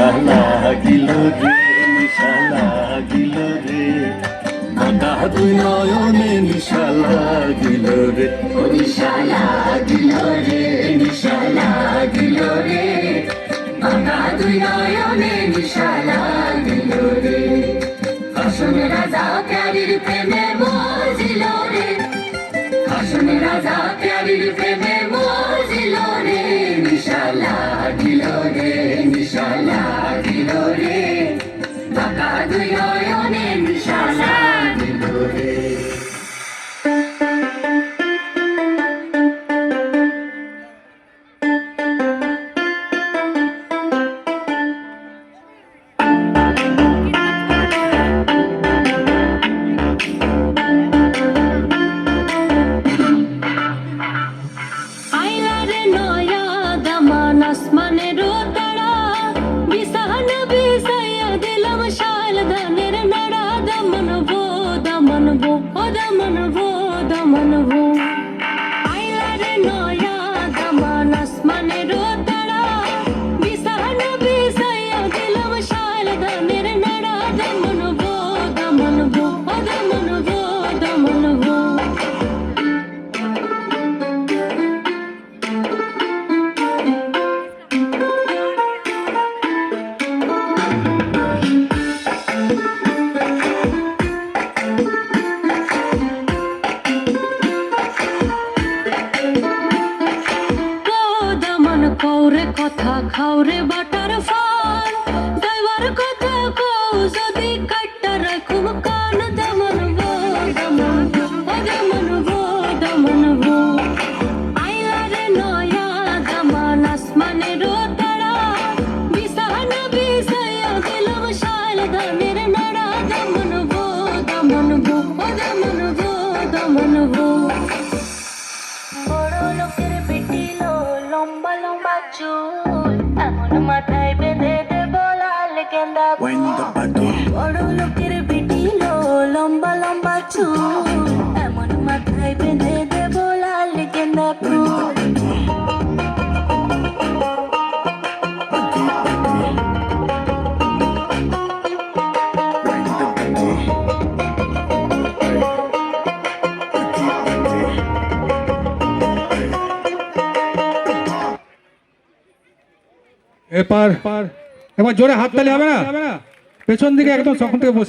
নিশা লাগিল রে, নিশা লাগিল রে, বাঁকা দুই নয়নে নিশা লাগিল রে, ও নিশা লাগিল রে, নিশা লাগিল রে, বাঁকা দুই নয়নে নিশা লাগিল রে। আসন রাজা প্যারির প্রেমে মজিল রে, আসন রাজা প্যারির প্রেমে মজিল রে, নিশা লাগিল রে, নিশা লাগিল রে, বাঁকা দুই নয়নে নিশা লাগিল রে। কথা খাওরে বাটার ফাল দইবার কথা কও যদি কাটটা রাখুম কান দমন গো দমন গো দমন গো দমন গো আইলা রে নয়া দমন আসমানের তারা বিসান বিসায়া দিলম শাল দানের নড়া দমন গো দমন গো দমন গো দমন গো বড় লোকের বেটিলো লম্বা লম্বা চুল এমন মাথায় বেঁধে দেব লাল গেন্দা ফুল বড় লোকের বেটিলো লম্বা লম্বা চুল এমন মাথায় বেঁধে দেব লাল গেন্দা ফুল এবার জোরে হাততালি হবে না, পেছন দিকে একদম সখন থেকে বসে